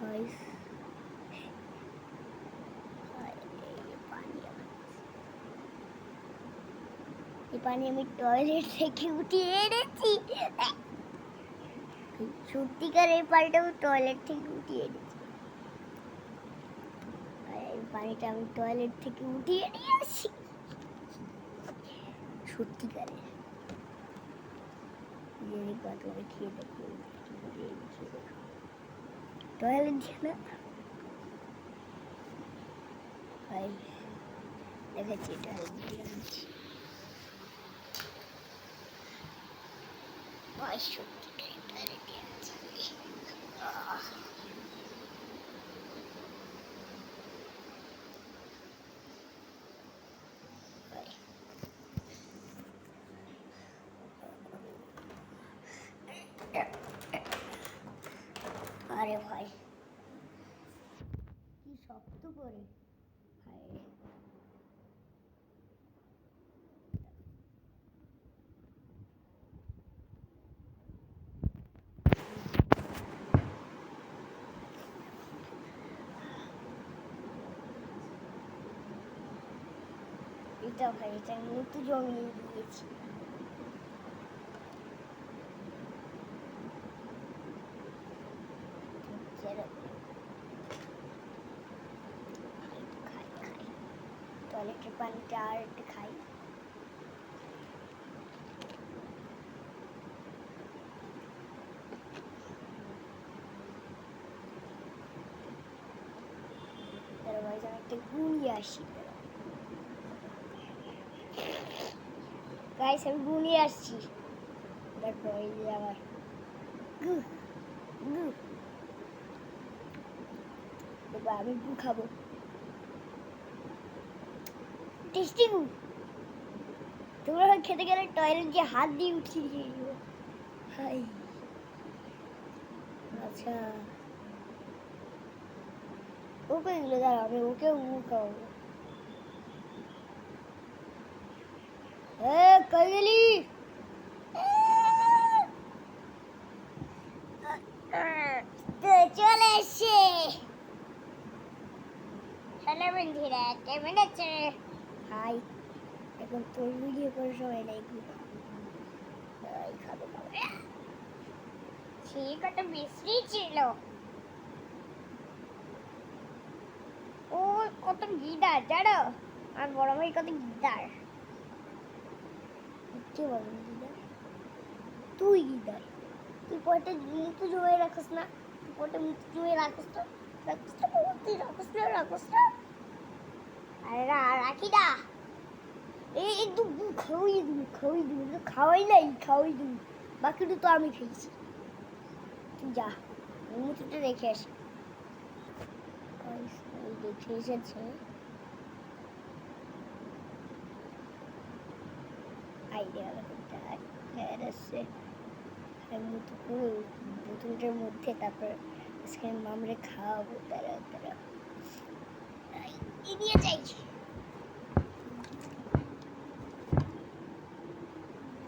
guys ये पानी আমি টয়লেট থেকে উঠিয়ে এনেছি সত্যিকার এই পানিটা আমি টয়লেট থেকে উঠিয়ে এনেছি এই পানিটা আমি টয়লেট থেকে উঠিয়ে নিয়ে আসি সত্যিকারে ये बात और खेल देखो टॉयलेट जाना भाई देखाচ্ছি टॉयलेट भाई সত্যি टॉयलेट আছে আরে ভাই কি শক্ত করে ভাই এটা ভাই এটা মতো জমিয়ে দিয়েছি टॉयलेट पानी चाट खाई दरवाजा में तो गुनिया आशी गाइस हम गुनिया आशी देखो ये आवाज गु गु देखो আমি গু খাবো টেস্টি গু তোমরা খেতে গেলে টয়লেট দিয়ে হাত দিয়ে উঠিয়ে দিও হাই আচ্ছা ওকে দিলে দাঁড়া আমি ওকে গু খাবো কই গেলি চলে এসে চলে বন্ধুরা কেমন আছে হাই এখন তোর ভিডিও করে সবাই লাইক দিবা খাবো খাবো সে কত মিষ্টি ছিল ও কত গিদার জানো আর বড় ভাই কত গিদার কে বল গিদার তুই গিদার তুই পটে মুখ জমে রাখিস না তুই পটে মুখ জমে রাখিস তো তুই রাখিস না আরে রাখি না এই একটু খাওয়াই দিবি তো খাওয়াই দিবি বাকিটা তো আমি খেয়েছি তুই যা মুখটা রেখে আসি দেখে এসেছে আইডিয়া আসছে মতো পুরো বোতলটার মধ্যে তারপর আজকে মামরে খাওয়াবো তারা এগিয়ে যাই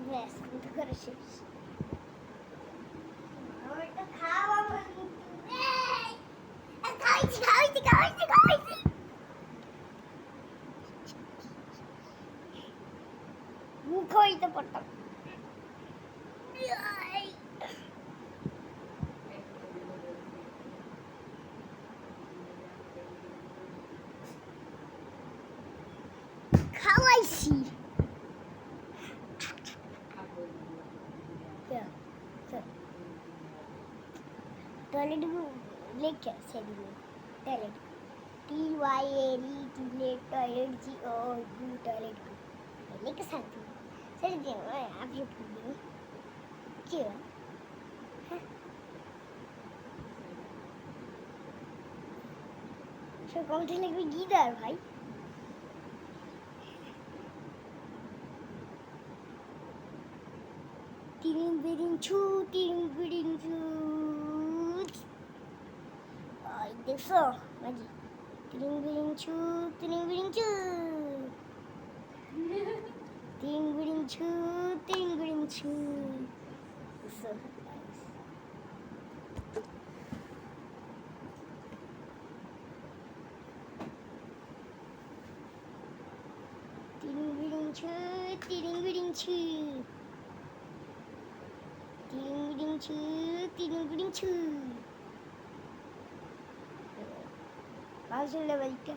ব্যাস মতো করে শেষ খাওয়াইছি মুখ হইতে পারতাম খাওয়াইছি टॉयलेट लेके सेडियो टॉयलेट TYLET टॉयलेट टॉयलेट लेके साथ सेड दिया आप ये पूछ दो क्या সে কমতে লাগবে গিদার ভাই তিরিং বিরিং ছু আই দেখছো মাজি তিরিং বিরিং ছু তিরিং বিরিং ছু দেখছো ছু তিরিং বিরিং ছু তিরিং বিরিং ছু তিরিং বিরিং ছু ভালো লেভেলটা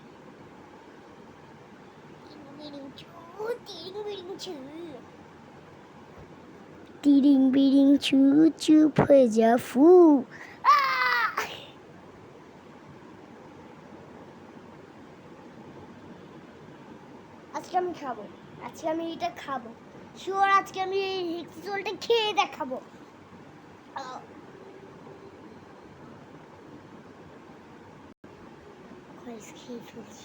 তিরিং বিরিং ছু তিরিং বিরিং ছু তিরিং বিরিং ছু চুপ হয়ে যা ফু আজকে আমি খাবো আজকে আমি এটা খাবো শিওর আজকে আমি এই হেক্সিজলটা খেয়ে দেখাবো খেয়ে ফেলছি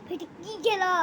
এটা কি খেলা